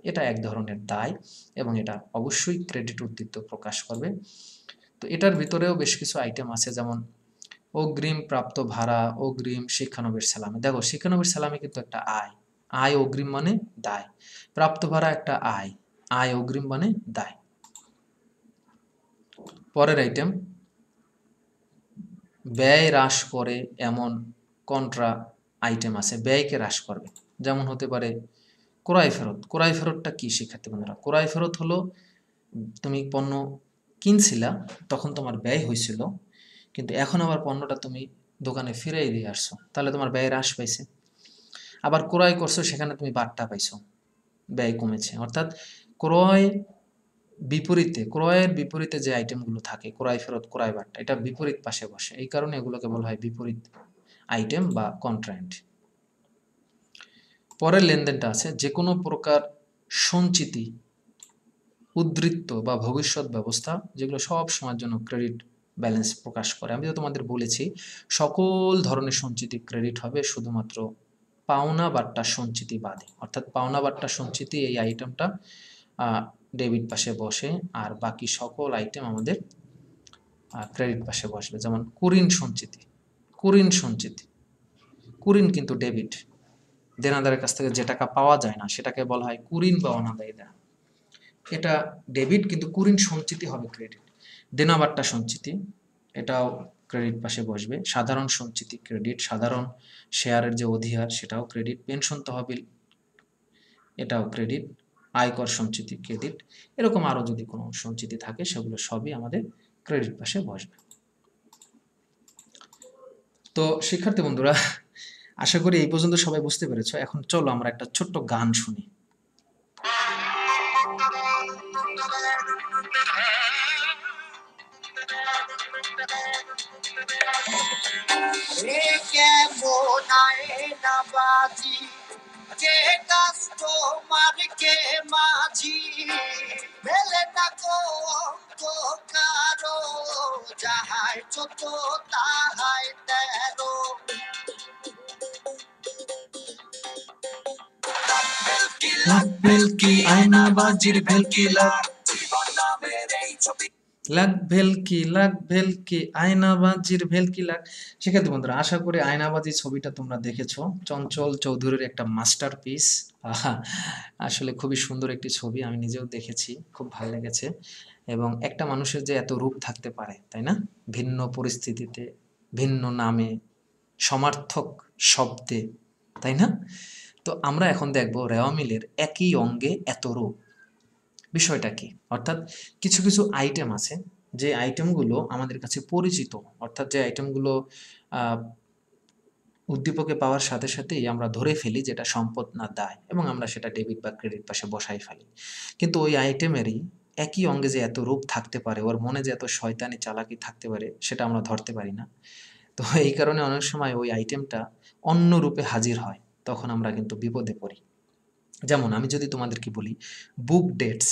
এটা এক ধরনের দায় এবং এটা অবশ্যই ক্রেডিট উদ্দীপ্ত প্রকাশ করবে। তো এটার ভিতরেও বেশ কিছু আইটেম আছে, যেমন অগ্রিম প্রাপ্ত ভাড়া, অগ্রিম, শিক্ষানবিশ সালামি। দেখো শিক্ষানবিশ সালামি কিন্তু একটা আয়, আয় অগ্রিম মানে দায়, প্রাপ্ত ভাড়া একটা আয়, আয় অগ্রিম মানে দায়। পরের আইটেম, ব্যয় হ্রাস করে এমন কন্ট্রা আইটেম আছে, ব্যয়কে হ্রাস করবে। যেমন হতে পারে ক্রয় ফেরত। ক্রয় ফেরতটা কি শিক্ষার্থী বন্ধুরা? ক্রয় ফেরত হলো তুমি পণ্য কিনছিলা, তখন তোমার ব্যয় হয়েছিল, কিন্তু এখন আবার পণ্যটা তুমি দোকানে ফিরাই দিয়ে আসছো, তাহলে তোমার ব্যয় হ্রাস পাইছে। আবার ক্রয় করছো, সেখানে তুমি বাট্টা পাইছো, ব্যয় কমেছে। অর্থাৎ ক্রয় বিপরীতে, ক্রয়ের বিপরীতে যে আইটেমগুলো থাকে, ক্রয় ফেরত, ক্রয় বাট্টা, এটা বিপরীত পাশে বসে, এই কারণে এগুলোকে বলা হয় বিপরীত আইটেম বা কন্ট্রায়েন্ট। পরের লেনদেনটা আছে যে কোনো প্রকার সঞ্চিতি, উদ্ধৃত্ত বা ভবিষ্যৎ ব্যবস্থা, যেগুলো সব সময়ের জন্য ক্রেডিট ব্যালেন্স প্রকাশ করে। আমি তো তোমাদের বলেছি সকল ধরনের সঞ্চিতি ক্রেডিট হবে, শুধুমাত্র পাওনা বাট্টা সঞ্চিতি বাদে। অর্থাৎ পাওনা বাট্টা সঞ্চিতি এই আইটেমটা ডেবিট পাশে বসে, আর বাকি সকল আইটেম আমাদের ক্রেডিট পাশে বসবে। যেমন কুঋণ সঞ্চিতি, কুঋণ সঞ্চিতি, কুঋণ কিন্তু ডেবিট, দেনাদারের কাছ থেকে যে টাকা পাওয়া যায় না সেটাকে বলা হয় কুঋণ বা অনাদায়ী দেনা। এটা ডেবিট, কিন্তু কুঋণ সঞ্চিতি হবে ক্রেডিট। দেনাবাট্টা সঞ্চিতি, এটাও ক্রেডিট পাশে বসবে। সাধারণ সঞ্চিতি ক্রেডিট, সাধারণ শেয়ারের যে অধিহার সেটাও ক্রেডিট। পেনশন তহবিল, এটাও ক্রেডিট। আয়কর সঞ্চিতি ক্রেডিট। এরকম আরও যদি কোনো সঞ্চিতি থাকে সেগুলো সবই আমাদের ক্রেডিট পাশে বসবে। তো শিক্ষার্থী বন্ধুরা, আশা করি এই পর্যন্ত সবাই বুঝতে পেরেছো। এখন চলো আমরা একটা ছোট্ট গান শুনি। যে কাস্টমারকে মাঝি মেলে না কো কারো, যাহাই যত তাহাই তেরো। লাখ ভেলকি আয়নাবাজির ভেলকি লাখ, লাখ ভেলকি, লাখ ভেলকি আয়নাবাজির ভেলকি লাখ। শিক্ষার্থী বন্ধুরা, আশা করি আয়নাবাজি ছবিটা তোমরা দেখেছো। চঞ্চল চৌধুরীর একটা মাস্টারপিস। আসলে খুবই সুন্দর একটি ছবি, আমি নিজেও দেখেছি, খুব ভালো লেগেছে। এবং একটা মানুষের যে এত রূপ থাকতে পারে, তাই না? ভিন্ন পরিস্থিতিতে, ভিন্ন নামে, সমার্থক শব্দে, তাই না? তো আমরা এখন দেখব রেওয়া মিলের একই অঙ্গে এত রূপ বিষয়টা কি। অর্থাৎ কিছু কিছু আইটেম আছে, যে আইটেমগুলো আমাদের কাছে পরিচিত, অর্থাৎ যে আইটেমগুলো উদ্দীপকে পাওয়ার সাথে সাথেই আমরা ধরে ফেলি যেটা সম্পদ না দায়, এবং আমরা সেটা ডেবিট বা ক্রেডিট পাশে বসাই ফেলি। কিন্তু ওই আইটেমেরই একই অঙ্গে যে এত রূপ থাকতে পারে, ওর মনে যে এত শয়তানি চালাকি থাকতে পারে, সেটা আমরা ধরতে পারি না। তো এই কারণে অনেক সময় ওই আইটেমটা অন্য রূপে হাজির হয়, তখন আমরা কিন্তু বিপদে পড়ি। যেমন আমি যদি তোমাদেরকে বলি বুক ডেটস,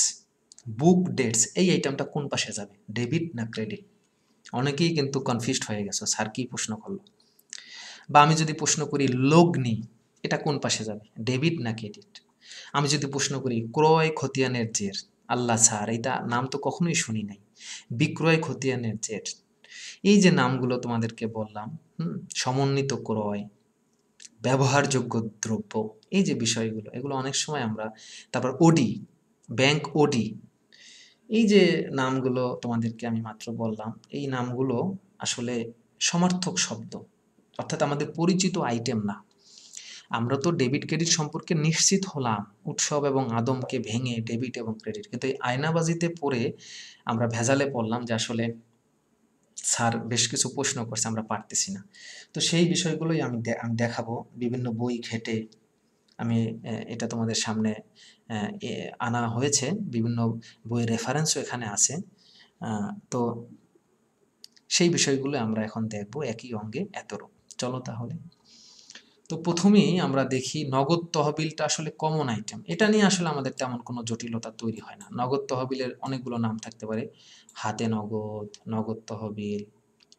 বুক ডেটস এই আইটেমটা কোন পাশে যাবে, ডেবিট না ক্রেডিট? অনেকেই কিন্তু কনফিউজড হয়ে গেছে, স্যার কি প্রশ্ন করলো। বা আমি যদি প্রশ্ন করি লগ্নি, এটা কোন পাশে যাবে, ডেবিট না ক্রেডিট? আমি যদি প্রশ্ন করি ক্রয় খতিয়ানের জের, আল্লাহ স্যার এটা নাম তো কখনোই শুনি নাই। বিক্রয় খতিয়ানের জের, এই যে নামগুলো তোমাদেরকে বললাম, সমন্বিত ক্রয়, ব্যবহারযোগ্য দ্রব্য, এই যে বিষয়গুলো, এগুলো অনেক সময় আমরা, তারপর ওডি, ব্যাংক ওডি, এই যে নামগুলো তোমাদেরকে আমি মাত্র বললাম, এই নামগুলো আসলে সমার্থক শব্দ, অর্থাৎ আমাদের পরিচিত আইটেম না। আমরা তো ডেবিট ক্রেডিট সম্পর্কে নিশ্চিত হলাম উৎসব এবং আদমকে ভেঙে ডেবিট এবং ক্রেডিট, কিন্তু এই আয়নাবাজিতে পড়ে আমরা ভেজালে পড়লাম যে আসলে স্যার বেশ কিছু প্রশ্ন করছে, আমরা পারতেছি না। তো সেই বিষয়গুলোই আমি দেখাবো বিভিন্ন বই ঘেটে। আমি এটা তোমাদের সামনে আনা হয়েছে, বিভিন্ন বইয়ের রেফারেন্সও এখানে আছে। তো সেই বিষয়গুলো আমরা এখন দেখব একই অঙ্গে এতরূপ। চলো তাহলে। তো প্রথমেই আমরা দেখি নগদ তহবিলটা আসলে কমন আইটেম। এটা নিয়ে আসলে আমাদের তেমন কোনো জটিলতা তৈরি হয় না। নগদ তহবিলের অনেকগুলো নাম থাকতে পারে, হাতে নগদ, নগদ তহবিল,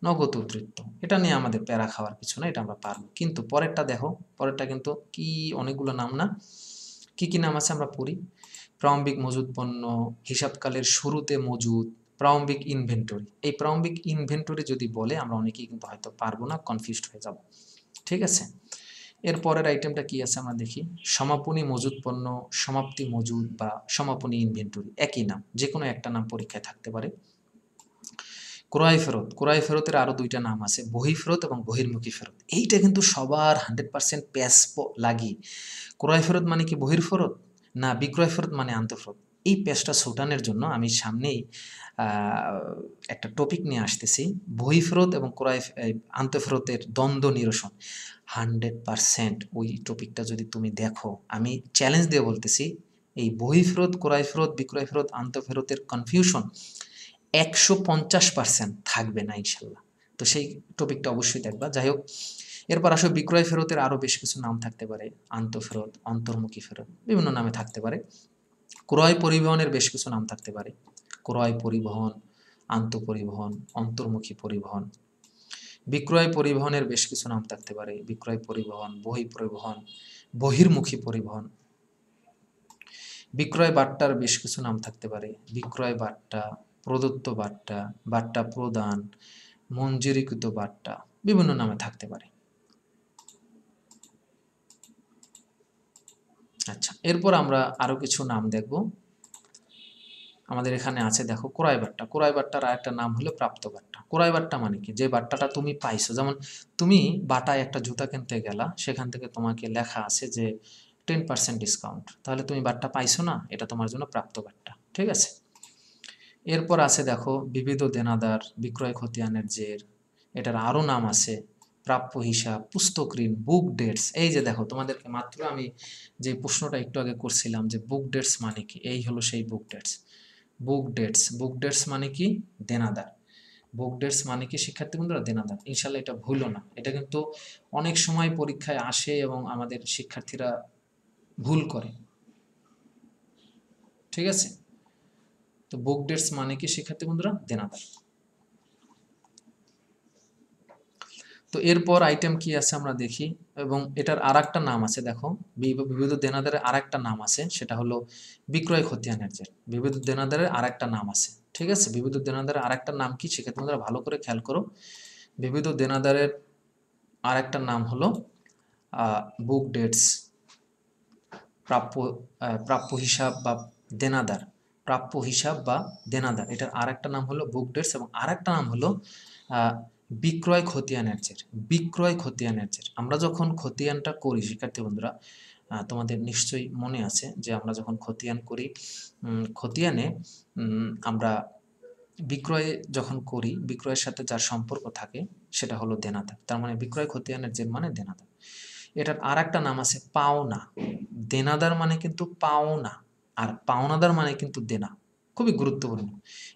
নগদ উদ্ধৃত্ত। এটা নিয়ে আমাদের প্যারা খাওয়ার কিছু না, এটা আমরা পারবো। কিন্তু পরেরটা দেখো, পরেরটা কিন্তু কি অনেকগুলো নাম না? কি কি নাম আছে আমরা পড়ি। প্রারম্ভিক মজুদ পণ্য, হিসাবকালের শুরুতে মজুদ, প্রারম্ভিক ইনভেন্টরি। এই প্রারম্ভিক ইনভেন্টরি যদি বলে আমরা অনেকেই কিন্তু হয়তো পারবো না, কনফিউজড হয়ে যাব। ঠিক আছে, এর পরের আইটেমটা কি আছে আমরা দেখি। সমাপনী মজুদ পণ্য, সমাপ্তি মজুদ বা সমাপনী ইনভেন্টরি, একই নাম, যে কোনো একটা নাম পরীক্ষায় থাকতে পারে। ক্রয় ফেরত, ক্রয় ফেরতের আরো দুইটা নাম আছে, বহি ফেরত এবং বহির্মুখী ফেরত। এইটা কিন্তু সবার 100% প্যাস লাগি। ক্রয় ফেরত মানে কি বহির ফেরত, না বিক্রয় ফেরত মানে আন্তঃফেরত? এই পেজটা ছোটানোর জন্য আমি সামনেই একটা টপিক নিয়ে আসতেছি, বহি ফেরত এবং ক্রয় আন্তঃফেরতের দ্বন্দ্ব নিরসন। 100% ওই টপিকটা যদি তুমি দেখো, আমি চ্যালেঞ্জ দিয়ে বলতেছি, এই বহি ফেরত, ক্রয় ফেরত, বিক্রয় ফেরত, আন্তঃফেরতের কনফিউশন 150% থাকবে না ইনশাল্লাহ। তো সেই টপিকটা অবশ্যই দেখবা। যাই হোক, এরপর আসো বিক্রয় ফেরতের আরও বেশ কিছু নাম থাকতে পারে, আন্তঃফেরত, অন্তর্মুখী ফেরত, বিভিন্ন নামে থাকতে পারে। ক্রয় পরিবহনের বেশ কিছু নাম থাকতে পারে, ক্রয় পরিবহন, আন্তঃপরিবহন, অন্তর্মুখী পরিবহন। বিক্রয় পরিবহনের বেশ কিছু নাম থাকতে পারে, বিক্রয় পরিবহন, বহি পরিবহন, বহির্মুখী পরিবহন। বিক্রয় বাট্টার বেশ কিছু নাম থাকতে পারে, বিক্রয় বাট্টা, প্রদত্ত বাট্টা, বাট্টা প্রদান, মঞ্জুরিকৃত বাট্টা, বিভিন্ন নামে থাকতে পারে। আচ্ছা, এরপর আমরা আরো কিছু নাম দেখব। আমাদের এখানে আছে দেখো ক্রয় বাট্টা। ক্রয় বাট্টার আরেকটা নাম হলো প্রাপ্ত বাট্টা। ক্রয় বাট্টা মানে কি? যে বাট্টাটা তুমি পাইছো। যেমন তুমি বাটায় একটা জুতা কিনতে গেলা, সেখান থেকে তোমাকে লেখা আছে যে 10% ডিসকাউন্ট, তাহলে তুমি বাট্টা পাইছো না, এটা তোমার জন্য প্রাপ্ত বাট্টা। ঠিক আছে, এরপর আছে দেখো বিবিধ দেনাদার, বিক্রয় খতিয়ানের জের, এটার আরো নাম আছে প্রাপ্য হিসাব, পুস্তক ঋণ, বুক ডেটস। এই যে দেখো, তোমাদেরকে মাত্র আমি যে প্রশ্নটা একটু আগে করছিলাম যে বুক ডেটস মানে কি, এই হলো সেই বুক ডেটস। বুক ডেটস, বুক ডেটস মানে কি? দেনাদার। বুক ডেটস মানে কি শিক্ষার্থী বন্ধুরা? দেনাদার। ইনশাল্লাহ এটা ভুলো না, এটা কিন্তু অনেক সময় পরীক্ষায় আসে এবং আমাদের শিক্ষার্থীরা ভুল করে। ঠিক আছে, তো বুক ডেটস মানে কি শিক্ষার্থী বন্ধুরা? দেনাদার। তো এরপর আইটেম কি আছে আমরা দেখি, এবং এটার আরেকটা নাম আছে দেখো, বিবিধ দেনাদারের আরেকটা নাম আছে, সেটা হলো বিক্রয় খতিয়ানের জের। বিবিধ দেনাদারের আরেকটা নাম আছে। ঠিক আছে, বিবিধ দেনাদারের আরেকটা নাম কি সেক্ষেত্রে তোমরা ভালো করে খেয়াল করো। বিবিধ দেনাদারের আরেকটা নাম হলো বুক ডেটস, প্রাপ্য প্রাপ্য হিসাব বা দেনাদার, প্রাপ্য হিসাব বা দেনাদার, এটার আরেকটা নাম হলো বুক ডেটস, এবং আরেকটা নাম হলো বিক্রয় খতিয়ানের জের। বিক্রয় খতিয়ানের জের, আমরা যখন খতিয়ানটা করি শিক্ষার্থী বন্ধুরা, তোমাদের নিশ্চয়ই মনে আছে যে আমরা যখন খতিয়ান করি, খতিয়ানে আমরা বিক্রয় যখন করি, বিক্রয়ের সাথে যার সম্পর্ক থাকে সেটা হলো দেনাদার। তার মানে বিক্রয় খতিয়ানের জের মানে দেনাদার। এটার আর একটা নাম আছে পাওনা। দেনাদার মানে কিন্তু পাওনা, আর পাওনাদার মানে কিন্তু দেনা। খুবই গুরুত্বপূর্ণ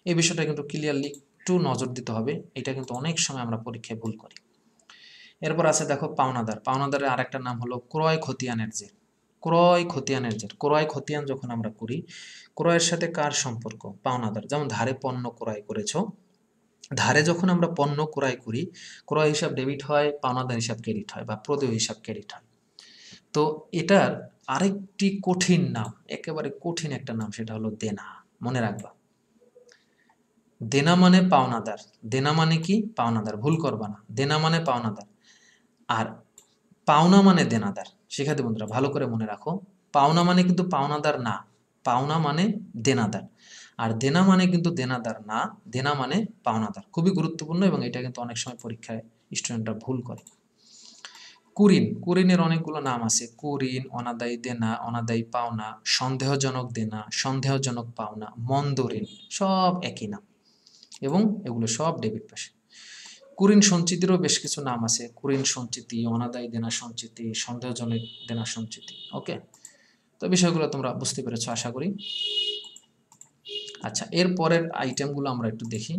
এই বিষয়টা, কিন্তু ক্লিয়ারলি একটু নজর দিতে হবে, এটা কিন্তু অনেক সময় আমরা পরীক্ষায় ভুল করি। এরপর আছে দেখো পাওনাদার। পাওনাদারের আরেকটা নাম হলো ক্রয় খতিয়ানের জের। ক্রয় খতিয়ানের জের, ক্রয় খতিয়ান যখন আমরা করি, ক্রয়ের সাথে কার সম্পর্ক? পাওনাদার। যেমন ধারে পণ্য ক্রয় করেছো, ধারে যখন আমরা পণ্য ক্রয় করি, ক্রয় হিসাব ডেবিট হয়, পাওনাদার হিসাব ক্রেডিট হয়, বা প্রদেয় হিসাব ক্রেডিট হয়। তো এটার আরেকটি কঠিন নাম, একেবারে কঠিন একটা নাম, সেটা হলো দেনা। মনে রাখবা, দেনা মানে পাওনাদার। দেনা মানে কি? পাওনাদার। ভুল করবা না, দেনা মানে পাওনাদার, আর পাওনা মানে দেনাদার। শিক্ষার্থী বন্ধুরা ভালো করে মনে রাখো, পাওনা মানে কিন্তু পাওনাদার না, পাওনা মানে দেনাদার, আর দেনা মানে কিন্তু দেনাদার না, দেনা মানে পাওনাদার। খুবই গুরুত্বপূর্ণ, এবং এটা কিন্তু অনেক সময় পরীক্ষায় স্টুডেন্টরা ভুল করে। কুরিনের অনেকগুলো নাম আছে। কুরিন, অনাদায়ী দেনা, অনাদায়ী পাওনা, সন্দেহজনক দেনা, সন্দেহজনক পাওনা, মন্দ ঋণ, সব একই নাম এবং এগুলো সব ডেবিট পাশে। কুরিন সঞ্চিতিরও বেশ কিছু নাম আছে। কুরিন সঞ্চিতি, অনাদায়ী দেনা সঞ্চিতি, সন্দেহজনক দেনা সঞ্চিতি। ওকে, তো বিষয়গুলো তোমরা বুঝতে পেরেছো আশা করি। আচ্ছা, এর পরের আইটেমগুলো আমরা একটু দেখি।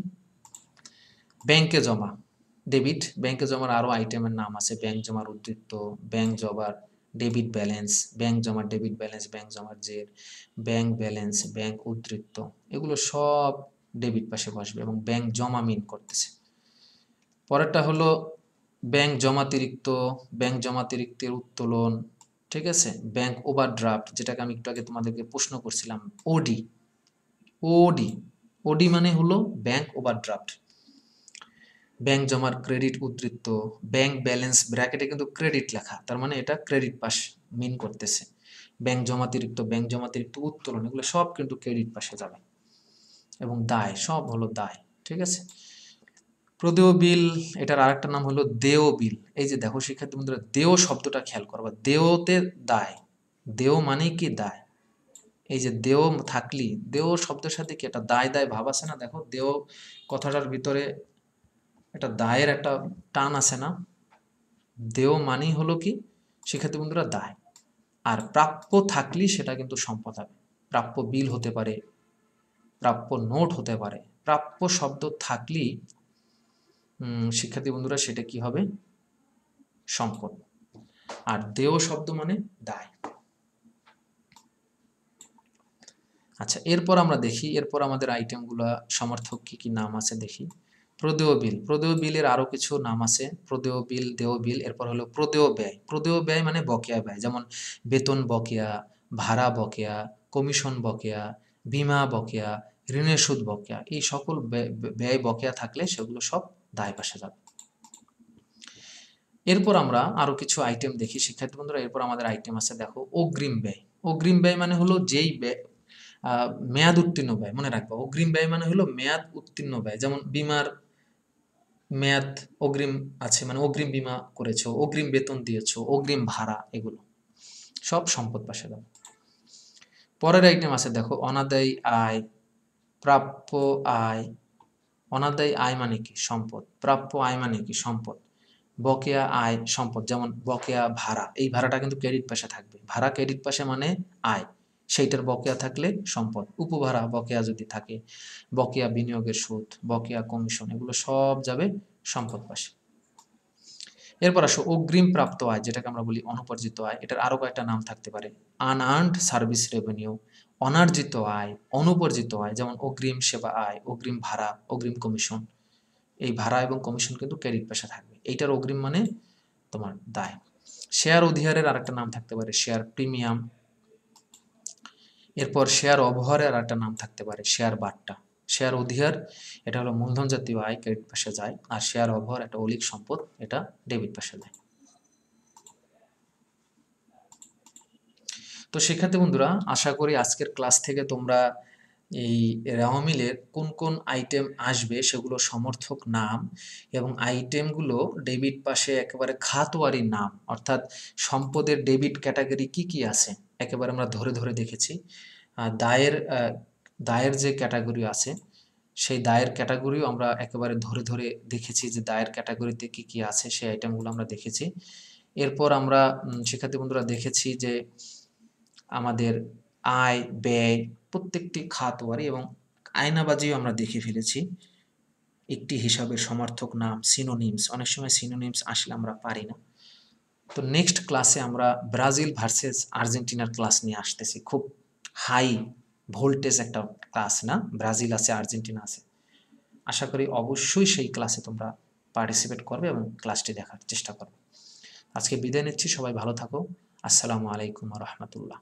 ব্যাংকে জমা, ডেবিট। ব্যাংকে জমার আরও আইটেমের নাম আছে। ব্যাংক জমার উদ্ধৃত্ত, ব্যাংক জমার ডেবিট ব্যালেন্স, ব্যাংক জমার ডেবিট ব্যালেন্স, ব্যাংক জমার জের, ব্যাংক ব্যালেন্স, ব্যাংক উদ্ধৃত্ত, এগুলো সব ডেবিট পাশে বসবে এবং ব্যাংক জমা মিন করতেছে। পরেরটা হলো ব্যাংক জমাতিরিক্ত, ব্যাংক জমাতিরিক্তের উত্তোলন, ঠিক আছে। ব্যাংক ওভারড্রাফট, যেটাকে আমি একটু আগে তোমাদেরকে প্রশ্ন করছিলাম, ওডি। ওডি ওডি মানে হলো ব্যাংক ওভারড্রাফট। ব্যাংক জমার ক্রেডিট উদ্ধৃত্ত, ব্যাংক ব্যালেন্স ব্র্যাকেটে কিন্তু ক্রেডিট লেখা, তার মানে এটা ক্রেডিট পাশ মিন করতেছে। ব্যাংক জমাতিরিক্ত, ব্যাংক জমাতিরিক্ত উত্তোলন, এগুলো সব কিন্তু ক্রেডিট পাশে যাবে। এবং দায়, সব হলো দায়, ঠিক আছে। প্রদেয় বিল, এটার আরেকটা নাম হলো দেয় বিল। এই যে দেখো শিক্ষার্থী বন্ধুরা, দেয় শব্দটা খেয়াল করবা। দেয়তে দায়, দেয় মানে কি দায়। এই যে দেয় থাকলি, দেয় শব্দের সাথে কি একটা দায় দায় ভাব আছে না? দেখো দেয় কথাটার ভিতরে একটা দায়ের একটা টান আছে না? দেয় মানেই হলো কি শিক্ষার্থী বন্ধুরা, দায়। আর প্রাপ্য থাকলি সেটা কিন্তু সম্পদ হবে। প্রাপ্য বিল হতে পারে, প্রাপ্য নোট হতে পারে। প্রাপ্য শব্দ থাকলি শিক্ষার্থী বন্ধুরা সেটা কি হবে? সম্পদ। আর দেয় শব্দ মানে দায়। আচ্ছা, এরপর আমরা দেখি, এরপর আমাদের আইটেমগুলো সমর্থক কি কি নাম আছে দেখি। প্রদেয় বিল, প্রদেয় বিলের আরো কিছু নাম আছে। প্রদেয় বিল, দেয় বিল, এরপর হলো প্রদেয় ব্যয়। প্রদেয় ব্যয় মানে বকেয়া ব্যয়, যেমন বেতন বকেয়া, ভাড়া বকেয়া, কমিশন বকেয়া, বীমা বকেয়া, ঋণের সুদ বকেয়া। এই সকল ব্যয় বকেয়া থাকলে সেগুলো সব দায় পাশে যাবে। এরপর আমরা আরো কিছু আইটেম দেখি শিক্ষার্থী বন্ধুরা। এরপর আমাদের আইটেম আছে, দেখো অগ্রিম ব্যয়। অগ্রিম ব্যয় মানে হলো যেই ব্যয় মেয়াদ উত্তীর্ণ ব্যয়, মনে রাখবা। অগ্রিম ব্যয় মানে হলো মেয়াদ উত্তীর্ণ ব্যয়, যেমন বীমার মেয়াদ অগ্রিম আছে, মানে অগ্রিম বীমা করেছো, অগ্রিম বেতন দিয়েছো, অগ্রিম ভাড়া, এগুলো সব সম্পদ পাশে যাবে। পরের আইটেম আছে দেখো অনাদায়ী আয়, প্রাপ্য আয়। অনাদায়ী আয় মানে কি? সম্পদ। প্রাপ্য আয় মানে কি? সম্পদ। বকেয়া আয় সম্পদ, যেমন বকেয়া ভাড়া, এই ভাড়াটা কিন্তু ক্রেডিট পাশে থাকবে। ভাড়া ক্রেডিট পাশে মানে আয়, সেইটার বকেয়া থাকলে সম্পদ। উপভাড়া বকেয়া যদি থাকে, বকেয়া বিনিয়োগের সুদ, বকেয়া কমিশন, এগুলো সব যাবে সম্পদ পাশে। এরপর আসো অগ্রিম প্রাপ্ত আয়, যেটাকে আমরা বলি অনুপার্জিত আয়। এটার আরো কয়েকটা নাম থাকতে পারে। আনআর্নড সার্ভিস রেভিনিউ, অনার্জিত আয়, অনুপার্জিত আয়, যেমন অগ্রিম সেবা আয়, অগ্রিম ভাড়া, অগ্রিম কমিশন। এই ভাড়া এবং কমিশন কিন্তু ক্রেডিট পাশে থাকবে। এইটার অগ্রিম মানে তোমার দায়। শেয়ার অধিহারের আরেকটা নাম থাকতে পারে শেয়ার প্রিমিয়াম। এরপর শেয়ার অবহারের আরেকটা নাম থাকতে পারে শেয়ার বাট্টা। শেয়ার অধিহার এটা হলো মূলধন জাতীয় আয়, ক্রেডিট পাশে যায়। আর শেয়ার অবহার একটা অলিক সম্পদ, এটা ডেবিট পাশে যায়। তো শিক্ষার্থী বন্ধুরা, আশা করি আজকের ক্লাস থেকে তোমরা এই রেওয়া মিলের কোন কোন আইটেম আসবে সেগুলো সমর্থক নাম এবং আইটেমগুলো ডেবিট পাশে একেবারে খাতওয়ারি নাম, অর্থাৎ সম্পদের ডেবিট ক্যাটাগরি কি কি আছে একেবারে আমরা ধরে ধরে দেখেছি। দায়ের দায়ের যে ক্যাটাগরি আছে সেই দায়ের ক্যাটাগরিও আমরা একেবারে ধরে ধরে দেখেছি, যে দায়ের ক্যাটাগরিতে কি কি আছে সেই আইটেমগুলো আমরা দেখেছি। এরপর আমরা শিক্ষার্থী বন্ধুরা দেখেছি যে আমাদের আয় ব্যয় প্রত্যেকটি খাতওয়ারি এবং আয়নাবাজিও আমরা দেখে ফেলেছি। একটি হিসাবের সমার্থক নাম, সিনোনিমস, অনেক সময় সিনোনিমস আসলে আমরা পারি না। তো নেক্সট ক্লাসে আমরা ব্রাজিল ভার্সেস আর্জেন্টিনার ক্লাস নিয়ে আসতেছি। খুব হাই ভোল্টেজ একটা ক্লাস না, ব্রাজিল আছে আর্জেন্টিনা আছে। আশা করি অবশ্যই সেই ক্লাসে তোমরা পার্টিসিপেট করবে এবং ক্লাসটি দেখার চেষ্টা করবে। আজকে বিদায় নিচ্ছি, সবাই ভালো থাকো। আসসালামু আলাইকুম ওয়া রাহমাতুল্লাহ।